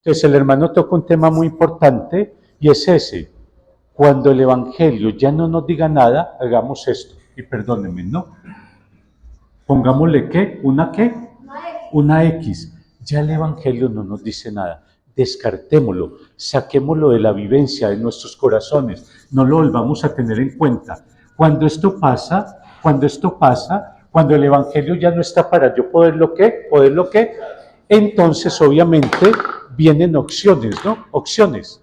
Entonces el hermano toca un tema muy importante y es ese. Cuando el Evangelio ya no nos diga nada, hagamos esto. Y perdónenme, ¿no? Pongámosle ¿qué? ¿Una qué? Una X. Ya el Evangelio no nos dice nada. Descartémoslo, saquémoslo de la vivencia de nuestros corazones, no lo volvamos a tener en cuenta. Cuando esto pasa, cuando el Evangelio ya no está para yo poderlo qué, entonces obviamente vienen opciones, ¿no? Opciones.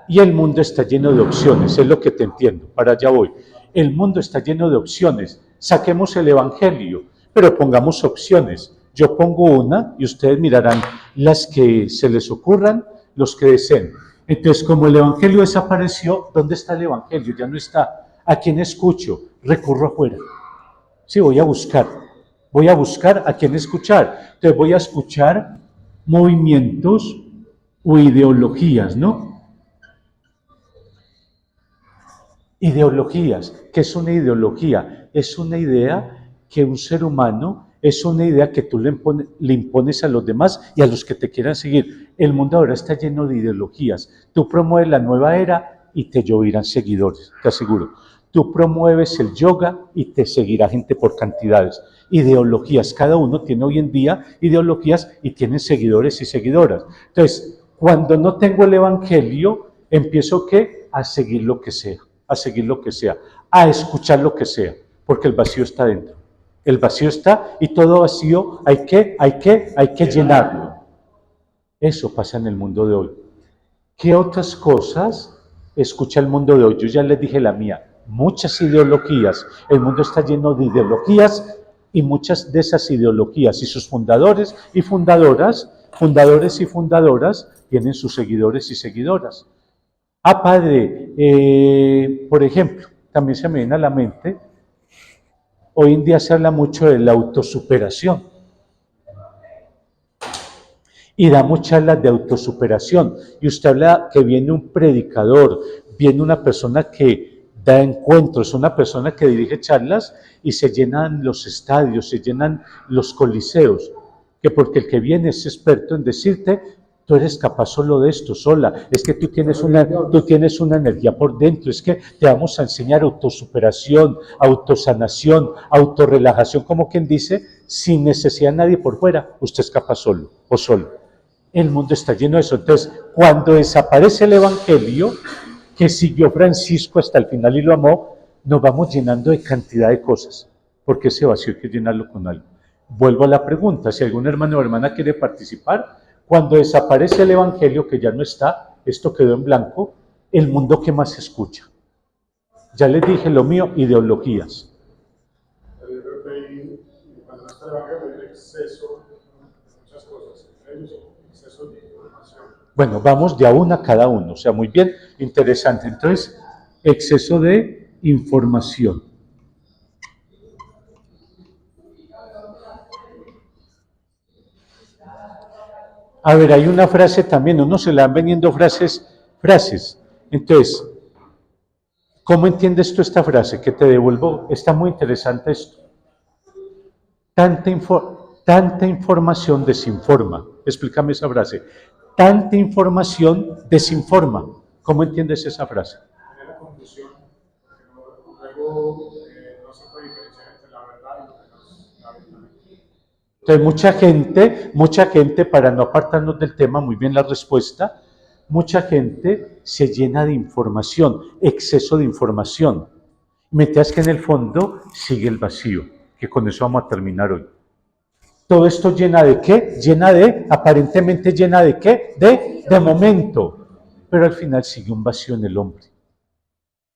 Y el mundo está lleno de opciones, es lo que te entiendo, para allá voy. El mundo está lleno de opciones. Saquemos el Evangelio, pero pongamos opciones. Yo pongo una y ustedes mirarán las que se les ocurran, los que deseen. Entonces, como el Evangelio desapareció, ¿dónde está el Evangelio? Ya no está. ¿A quién escucho? Recurro afuera. Sí, voy a buscar a quién escuchar. Entonces voy a escuchar movimientos o ideologías, ¿no? Ideologías. ¿Qué es una ideología? Es una idea que un ser humano, es una idea que tú le impones a los demás y a los que te quieran seguir. El mundo ahora está lleno de ideologías. Tú promueves la nueva era y te lloverán seguidores, te aseguro. Tú promueves el yoga y te seguirá gente por cantidades. Ideologías, cada uno tiene hoy en día ideologías y tiene seguidores y seguidoras. Entonces, cuando no tengo el evangelio, empiezo ¿qué? A seguir lo que sea, a seguir lo que sea, a escuchar lo que sea, porque el vacío está dentro. El vacío está y todo vacío hay que llenarlo. Eso pasa en el mundo de hoy. ¿Qué otras cosas escucha el mundo de hoy? Yo ya les dije la mía, muchas ideologías. El mundo está lleno de ideologías y muchas de esas ideologías y sus fundadores y fundadoras, tienen sus seguidores y seguidoras. Ah, padre, por ejemplo, también se me viene a la mente, hoy en día se habla mucho de la autosuperación y damos charlas de autosuperación. Y usted habla que viene un predicador, viene una persona que da encuentros, una persona que dirige charlas y se llenan los estadios, se llenan los coliseos, que porque el que viene es experto en decirte, tú eres capaz solo de esto, sola, es que tú tienes una energía por dentro, es que te vamos a enseñar autosuperación, autosanación, autorrelajación, como quien dice, sin necesidad de nadie por fuera, usted es capaz solo o solo. El mundo está lleno de eso. Entonces, cuando desaparece el Evangelio, que siguió Francisco hasta el final y lo amó, nos vamos llenando de cantidad de cosas, porque ese vacío hay que llenarlo con algo. Vuelvo a la pregunta, si algún hermano o hermana quiere participar, cuando desaparece el Evangelio, que ya no está, esto quedó en blanco, el mundo que más se escucha. Ya les dije lo mío, ideologías. Yo creo que ahí, cuando está el Evangelio, hay exceso de muchas cosas, entre ellos exceso de información. Bueno, vamos de a una cada uno, o sea, muy bien, interesante. Entonces, exceso de información. A ver, hay una frase también, uno se le van veniendo frases. Entonces, ¿cómo entiendes tú esta frase? Que te devuelvo, está muy interesante esto. Tanta información desinforma. Explícame esa frase. Tanta información desinforma. ¿Cómo entiendes esa frase? Genera confusión, porque luego no se puede diferenciar entre la verdad y lo que no es la verdad. Entonces, mucha gente, para no apartarnos del tema, muy bien la respuesta, mucha gente se llena de información, exceso de información. Mientras que en el fondo sigue el vacío, que con eso vamos a terminar hoy. Todo esto llena de qué? Aparentemente llena de qué? De momento. Pero al final sigue un vacío en el hombre.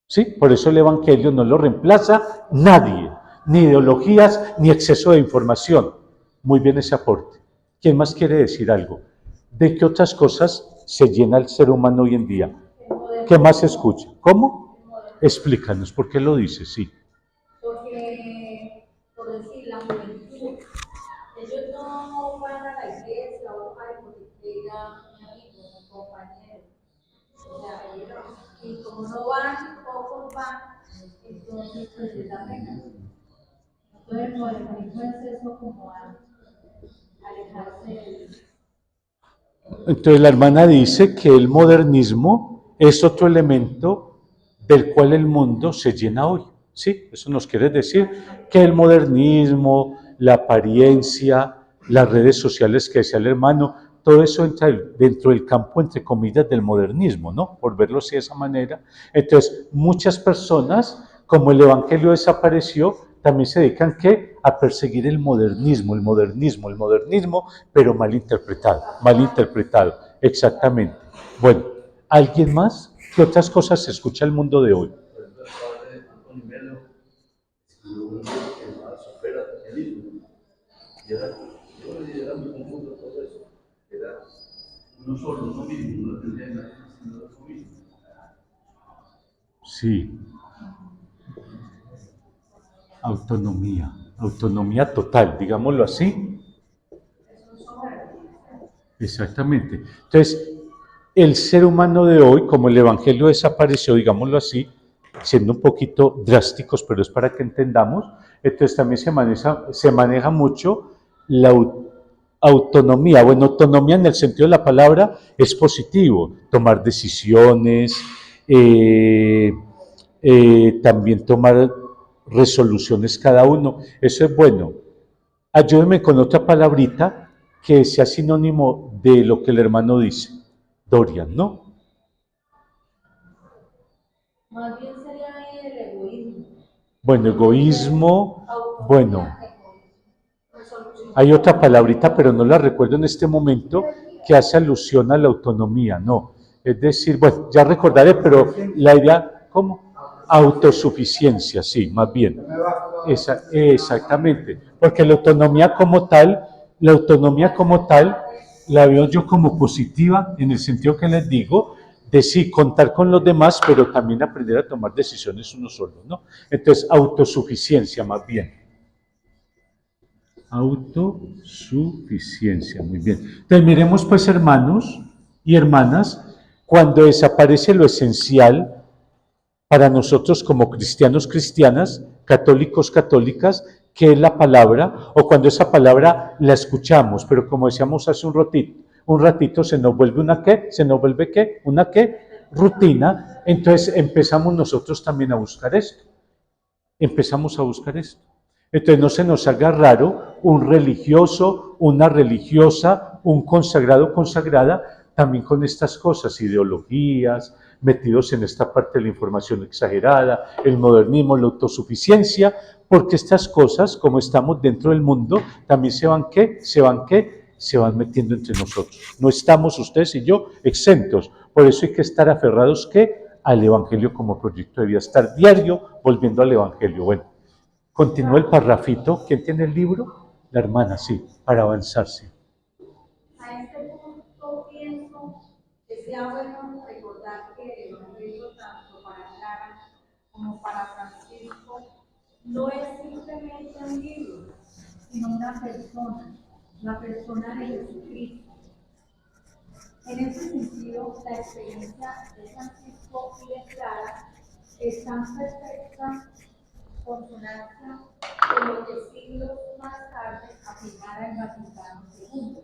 ¿Sí? Por eso el Evangelio no lo reemplaza nadie, ni ideologías, ni exceso de información. Muy bien ese aporte. ¿Quién más quiere decir algo? ¿De qué otras cosas se llena el ser humano hoy en día? ¿Qué más se escucha? ¿Cómo? Explícanos, ¿por qué lo dices? Sí. Porque, por decir, la juventud, ellos no van a la iglesia o algo porque llega un amigo, un compañero. O sea, y como no van, pocos van, entonces pues les da pena. Entonces, por eso es eso como a alejarse del... Entonces la hermana dice que el modernismo es otro elemento del cual el mundo se llena hoy. ¿Sí? Eso nos quiere decir que el modernismo, la apariencia, las redes sociales que decía el hermano, todo eso entra dentro del campo, entre comillas, del modernismo, ¿no? Por verlo así de esa manera. Entonces, muchas personas, como el Evangelio desapareció, también se dedican ¿qué? A perseguir el modernismo, el modernismo, el modernismo, pero mal interpretado, exactamente. Bueno, ¿alguien más? ¿Qué otras cosas se escucha el mundo de hoy? Era muy confuso todo eso. Era uno solo, uno mismo, no tendría nada sino uno mismo. Sí, autonomía, autonomía total, digámoslo así. Exactamente. Entonces, el ser humano de hoy, como el Evangelio desapareció, digámoslo así, siendo un poquito drásticos, pero es para que entendamos, entonces también se maneja mucho la autonomía. Bueno, autonomía en el sentido de la palabra es positivo, tomar decisiones, eh, también tomar resoluciones cada uno, eso es bueno. Ayúdeme con otra palabrita que sea sinónimo de lo que el hermano dice. Dorian, ¿no? Más bien sería el egoísmo. Bueno, egoísmo, bueno, Autonomía, egoísmo. hay otra palabrita, pero no la recuerdo en este momento, que hace alusión a la autonomía, no. Es decir, bueno, ya recordaré, pero la idea, ¿cómo? Autosuficiencia, sí, más bien. Exactamente, porque la autonomía como tal, la veo yo como positiva, en el sentido que les digo, de sí, contar con los demás, pero también aprender a tomar decisiones uno solo, ¿no? Entonces, autosuficiencia más bien. Autosuficiencia, muy bien. Entonces, miremos pues, hermanos y hermanas, cuando desaparece lo esencial para nosotros como cristianos, cristianas, católicos, católicas, que es la palabra, o cuando esa palabra la escuchamos, pero como decíamos hace un ratito se nos vuelve una qué, se nos vuelve qué, una qué, rutina, entonces empezamos nosotros también a buscar esto, empezamos a buscar esto. Entonces no se nos haga raro un religioso, una religiosa, un consagrado, consagrada, también con estas cosas, ideologías, metidos en esta parte de la información exagerada, el modernismo, la autosuficiencia, porque estas cosas, como estamos dentro del mundo, también se van metiendo entre nosotros. No estamos ustedes y yo exentos. Por eso hay que estar aferrados ¿qué? Al Evangelio como proyecto de vida, estar diario volviendo al Evangelio. Bueno, continúa el parrafito. ¿Quién tiene el libro? La hermana, sí, para avanzarse. A este punto pienso que sea bueno recordar que el Evangelio, tanto para Clara como para Francisco, no es simplemente un libro, sino una persona, la persona de Jesucristo. En ese sentido, la experiencia de Francisco y de Clara es tan perfecta consonancia con lo que siglos más tarde afirmara el Vaticano II.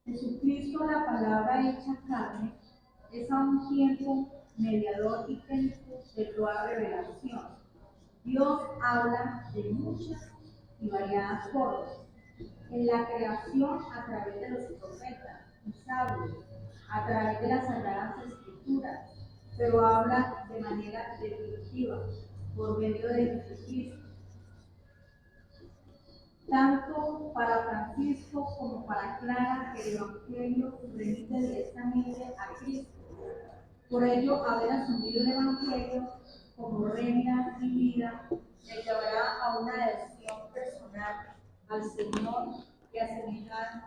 Jesucristo, la palabra hecha carne, es a un tiempo mediador y técnico de toda revelación. Dios habla de muchas y variadas formas. En la creación a través de los profetas y sabios, a través de las sagradas escrituras, pero habla de manera definitiva por medio de Jesucristo. Tanto para Francisco como para Clara, el Evangelio remite directamente a Cristo. Por ello, haber asumido el Evangelio como reina y vida le llevará a una adhesión personal al Señor y asemejarse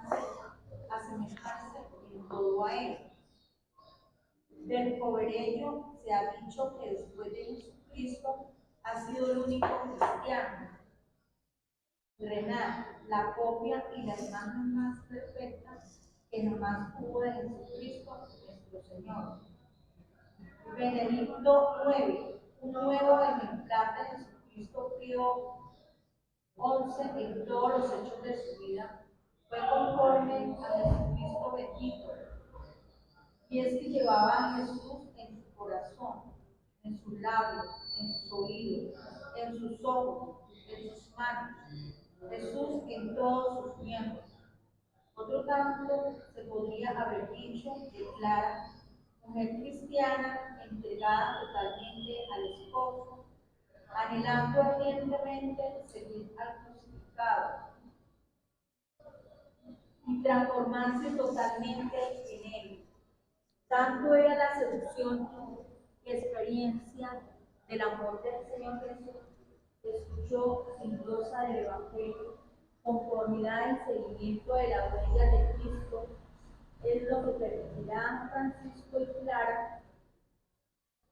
en todo a Él. Del Coberello se ha dicho que después de Jesucristo ha sido el único cristiano. Renal, la copia y la imagen más perfecta que jamás hubo de Jesucristo, nuestro Señor. Benedicto IX, un nuevo ejemplar de Jesucristo Pío XI en todos los hechos de su vida, fue conforme a Jesucristo bendito, y es que llevaba a Jesús en su corazón, en sus labios, en sus oídos, en sus ojos, en sus manos. Jesús en todos sus miembros. Otro tanto se podría haber dicho de Clara, mujer cristiana entregada totalmente al esposo, anhelando ardientemente seguir al crucificado y transformarse totalmente en él. Tanto era la seducción y experiencia del amor del Señor Jesús que escuchó sin glosa del Evangelio, conformidad y seguimiento de la huella de Cristo, es lo que permitirá a Francisco y Clara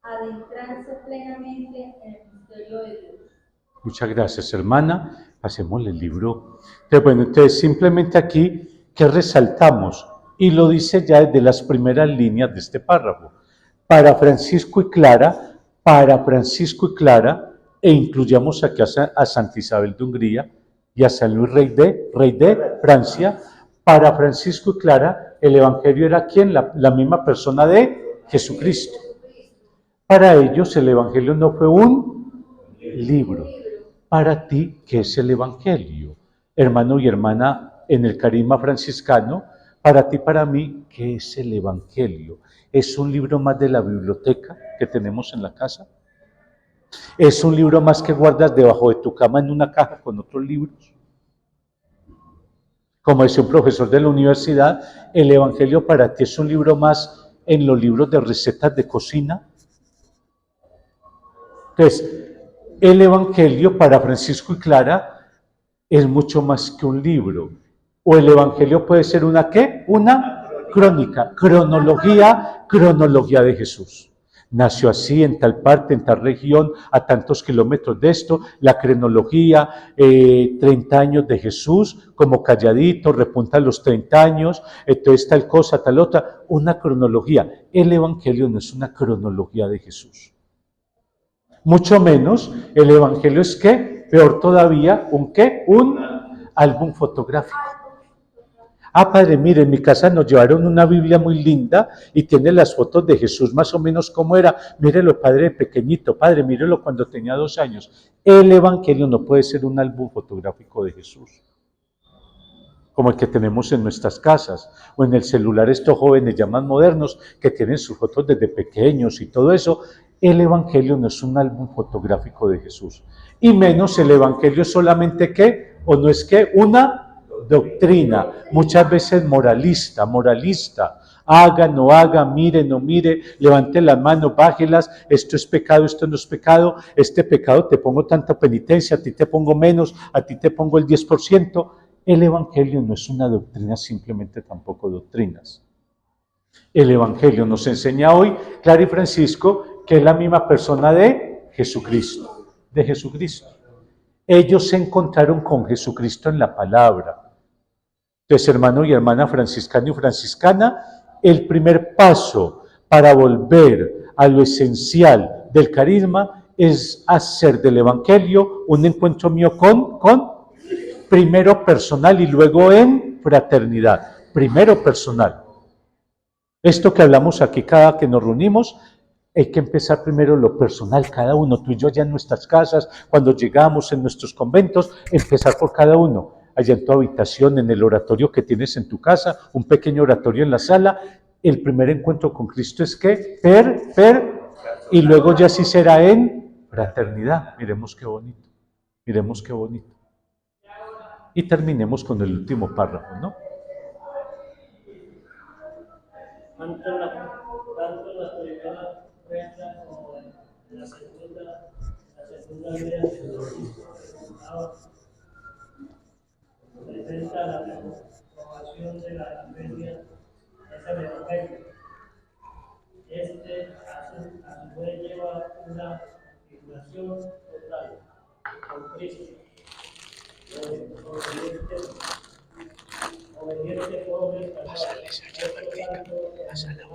adentrarse plenamente en el misterio de Dios. Muchas gracias, hermana. Pasémosle el libro. Entonces, simplemente aquí, ¿qué resaltamos? Y lo dice ya desde las primeras líneas de este párrafo. Para Francisco y Clara, e incluyamos aquí a Santa Isabel de Hungría y a San Luis rey de Francia. Para Francisco y Clara, el Evangelio era ¿quién? La misma persona de Jesucristo. Para ellos el Evangelio no fue un libro. Para ti, ¿qué es el Evangelio? Hermano y hermana, en el carisma franciscano, para ti, para mí, ¿qué es el Evangelio? ¿Es un libro más de la biblioteca que tenemos en la casa? ¿Es un libro más que guardas debajo de tu cama en una caja con otros libros? Como decía un profesor de la universidad, ¿el Evangelio para ti es un libro más en los libros de recetas de cocina? Entonces, el Evangelio para Francisco y Clara es mucho más que un libro. O el Evangelio puede ser una ¿qué? Una crónica, cronología de Jesús. Nació así, en tal parte, en tal región, a tantos kilómetros de esto, la cronología, 30 años de Jesús, como calladito, repunta a los 30 años, entonces tal cosa, tal otra, una cronología. El Evangelio no es una cronología de Jesús. Mucho menos el Evangelio es ¿qué? Peor todavía, ¿un qué? Un álbum fotográfico. Ah, padre, mire, en mi casa nos llevaron una Biblia muy linda y tiene las fotos de Jesús más o menos como era. Mírelo, padre, pequeñito, padre, mírelo cuando tenía 2 años. El Evangelio no puede ser un álbum fotográfico de Jesús, como el que tenemos en nuestras casas, o en el celular estos jóvenes ya más modernos que tienen sus fotos desde pequeños y todo eso. El Evangelio no es un álbum fotográfico de Jesús, y menos el Evangelio es solamente ¿qué? O no es que una doctrina, muchas veces moralista, haga, no haga, mire, no mire, levante las manos, bájelas, esto es pecado, esto no es pecado, este pecado te pongo tanta penitencia, a ti te pongo menos, a ti te pongo el 10%. El Evangelio no es una doctrina, simplemente tampoco doctrinas. El Evangelio nos enseña hoy, Clara y Francisco, que es la misma persona de Jesucristo, Ellos se encontraron con Jesucristo en la palabra. Entonces, hermano y hermana franciscano y franciscana, el primer paso para volver a lo esencial del carisma es hacer del Evangelio un encuentro mío con primero personal y luego en fraternidad. Primero personal. Esto que hablamos aquí cada que nos reunimos, hay que empezar primero lo personal, cada uno, tú y yo allá en nuestras casas, cuando llegamos en nuestros conventos, empezar por cada uno, allá en tu habitación, en el oratorio que tienes en tu casa, un pequeño oratorio en la sala. El primer encuentro con Cristo es que y luego ya sí será en fraternidad. Miremos qué bonito, miremos qué bonito. Y terminemos con el último párrafo, ¿no? Tanto en la primera recta como en la segunda idea de Jesucristo presenta la transformación de la iglesia, es el Evangelio. A su vez lleva una figuración total con Cristo. Obediente pobre, salvado.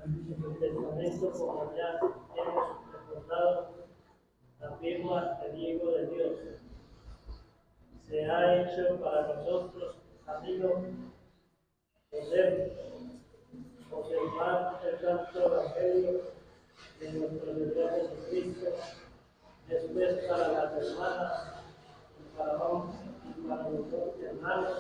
En su testamento, como ya hemos recordado, afirma el Hijo de Dios. se ha hecho para nosotros amigo poder observar el santo evangelio de nuestro Señor Jesucristo, después para las hermanas y para los dos hermanos,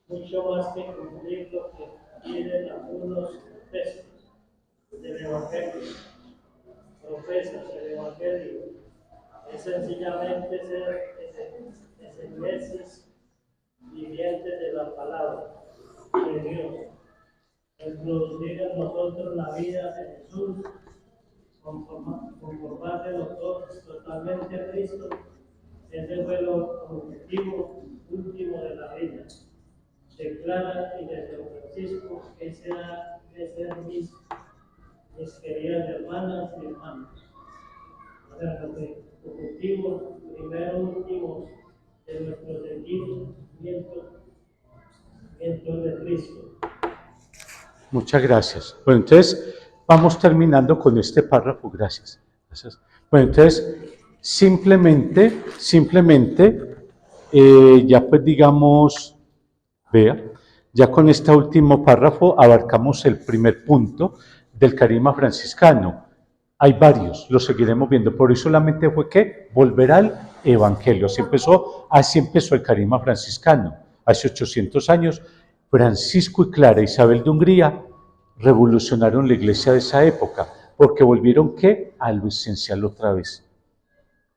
mucho más que cumplir lo que piden algunos textos del Evangelio, profesas del Evangelio, es sencillamente ser exegesis vivientes de la palabra de Dios, introducir en nosotros la vida de Jesús, conformarnos totalmente a Cristo. Ese fue el objetivo último de la vida. Declara y desde Francisco que sean mis queridas hermanas y hermanos. O sea, los objetivos primero últimos de nuestro seguimiento de Cristo. Muchas gracias. Bueno, entonces vamos terminando con este párrafo. Gracias. Gracias. Bueno, entonces simplemente, ya pues digamos, vea, ya con este último párrafo abarcamos el primer punto del carisma franciscano. Hay varios, los seguiremos viendo, por eso solamente fue que volver al Evangelio. Así empezó el carisma franciscano, hace 800 años. Francisco y Clara Isabel de Hungría revolucionaron la iglesia de esa época, porque volvieron ¿qué? A lo esencial otra vez,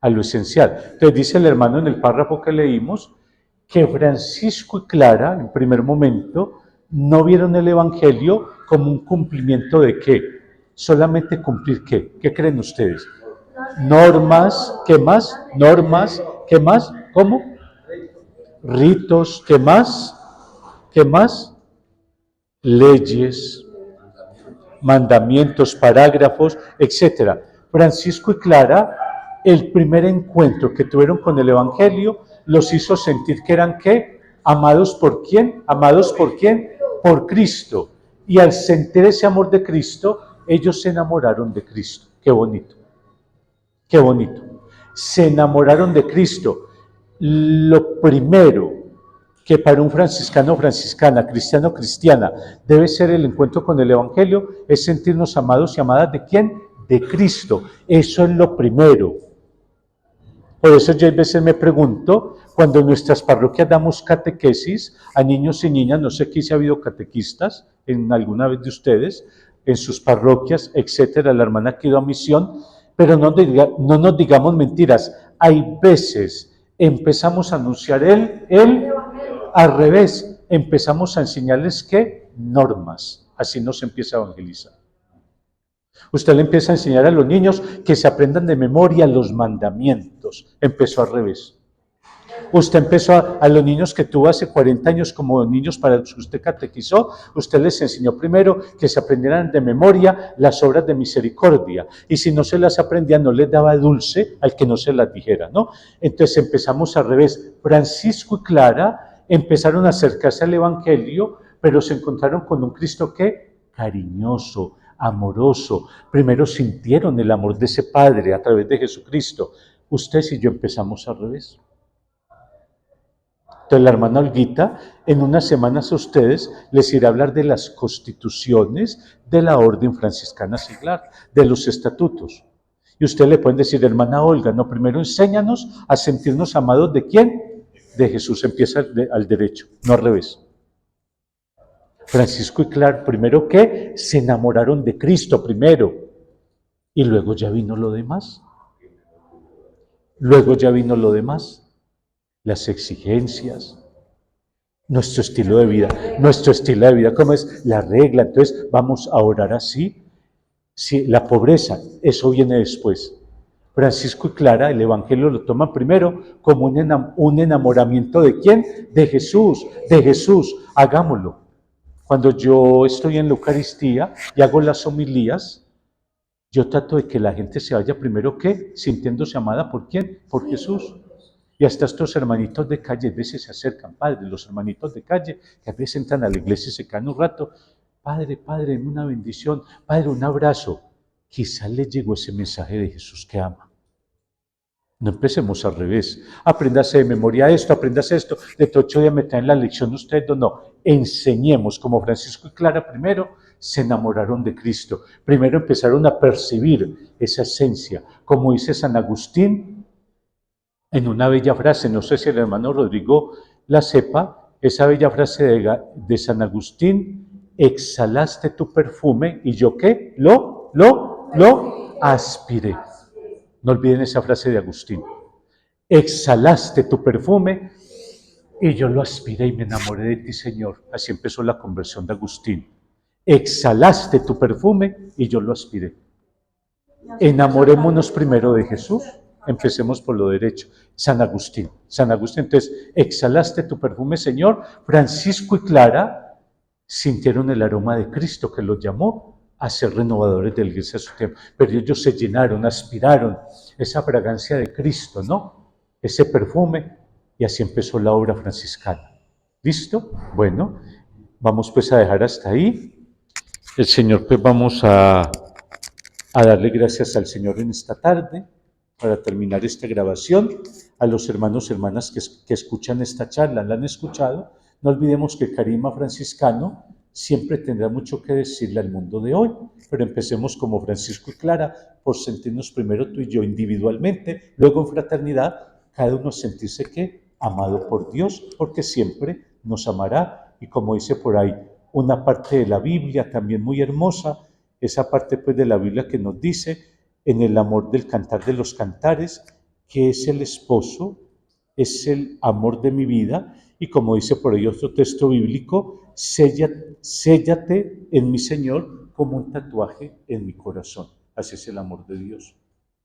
a lo esencial. Entonces dice el hermano en el párrafo que leímos, que Francisco y Clara, en primer momento, no vieron el Evangelio como un cumplimiento de ¿qué? Solamente cumplir ¿qué? ¿Qué creen ustedes? Normas, ¿qué más? Normas, ¿qué más? ¿Cómo? Ritos, ¿qué más? ¿Qué más? Leyes, mandamientos, parágrafos, etc. Francisco y Clara, el primer encuentro que tuvieron con el Evangelio, los hizo sentir que eran ¿qué? Amados por ¿quién? Amados por ¿quién? Por Cristo. Y al sentir ese amor de Cristo, ellos se enamoraron de Cristo. Qué bonito. Qué bonito. Se enamoraron de Cristo. Lo primero que para un franciscano o franciscana, cristiano o cristiana, debe ser el encuentro con el Evangelio, es sentirnos amados y amadas ¿de quién? De Cristo. Eso es lo primero. Por eso yo a veces me pregunto, cuando en nuestras parroquias damos catequesis a niños y niñas, no sé si ha habido catequistas en alguna vez de ustedes, en sus parroquias, etcétera, la hermana que ha ido a misión, pero no nos digamos mentiras. Hay veces empezamos a anunciar al revés, empezamos a enseñarles ¿qué? Normas. Así no se empieza a evangelizar. Usted le empieza a enseñar a los niños que se aprendan de memoria los mandamientos. Empezó al revés. Usted empezó a los niños que tuvo hace 40 años como niños para los que usted catequizó, usted les enseñó primero que se aprendieran de memoria las obras de misericordia. Y si no se las aprendían, no les daba dulce al que no se las dijera, ¿no? Entonces empezamos al revés. Francisco y Clara empezaron a acercarse al Evangelio, pero se encontraron con un Cristo que cariñoso, amoroso. Primero sintieron el amor de ese Padre a través de Jesucristo. Ustedes y yo empezamos al revés. Entonces la hermana Olguita, en unas semanas a ustedes les irá a hablar de las constituciones de la Orden Franciscana Seglar, de los estatutos. Y ustedes le pueden decir, hermana Olga, no, primero enséñanos a sentirnos amados ¿de quién? De Jesús. Empieza al derecho, no al revés. Francisco y Clara, primero que se enamoraron de Cristo primero, y luego ya vino lo demás. Luego ya vino lo demás. Las exigencias, nuestro estilo de vida, ¿cómo es? La regla, entonces vamos a orar así. Sí, la pobreza, eso viene después. Francisco y Clara, el Evangelio lo toman primero como un enamoramiento ¿de quién? De Jesús, hagámoslo. Cuando yo estoy en la Eucaristía y hago las homilías, yo trato de que la gente se vaya primero ¿qué? Sintiéndose amada ¿por quién? Por Jesús. Y hasta estos hermanitos de calle a veces se acercan, padre, los hermanitos de calle que a veces entran a la iglesia y se quedan un rato, padre, dame una bendición, padre, un abrazo. quizá le llegó ese mensaje de Jesús que ama. No empecemos al revés. Apréndase de memoria esto, apréndase esto. De 8 días me traen la lección ustedes, no. Enseñemos, como Francisco y Clara primero se enamoraron de Cristo. Primero empezaron a percibir esa esencia. Como dice San Agustín, en una bella frase, no sé si el hermano Rodrigo la sepa, esa bella frase de San Agustín: exhalaste tu perfume y yo ¿qué? Lo aspiré. No olviden esa frase de Agustín. Exhalaste tu perfume y yo lo aspiré y me enamoré de ti, Señor. Así empezó la conversión de Agustín. Exhalaste tu perfume y yo lo aspiré. Enamorémonos primero de Jesús. Empecemos por lo derecho. San Agustín. Entonces, exhalaste tu perfume, Señor. Francisco y Clara sintieron el aroma de Cristo que los llamó a ser renovadores de la iglesia de su tiempo. Pero ellos se llenaron, aspiraron esa fragancia de Cristo, ¿no? Ese perfume, y así empezó la obra franciscana. ¿Listo? Bueno, vamos pues a dejar hasta ahí. El Señor, pues vamos a darle gracias al Señor en esta tarde para terminar esta grabación. A los hermanos y hermanas que escuchan esta charla, la han escuchado. No olvidemos que el carisma franciscano siempre tendrá mucho que decirle al mundo de hoy, pero empecemos como Francisco y Clara, por sentirnos primero tú y yo individualmente, luego en fraternidad, cada uno sentirse que amado por Dios, porque siempre nos amará. Y como dice por ahí una parte de la Biblia también muy hermosa, esa parte pues de la Biblia que nos dice, en el amor del cantar de los cantares, que es el esposo, es el amor de mi vida, y como dice por ahí otro texto bíblico, séllate en mi Señor como un tatuaje en mi corazón. Así es el amor de Dios.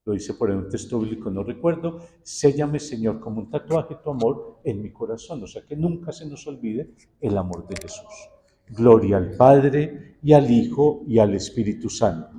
Lo dice por ahí un texto bíblico, no recuerdo, séllame, Señor, como un tatuaje tu amor en mi corazón. O sea, que nunca se nos olvide el amor de Jesús. Gloria al Padre, y al Hijo, y al Espíritu Santo.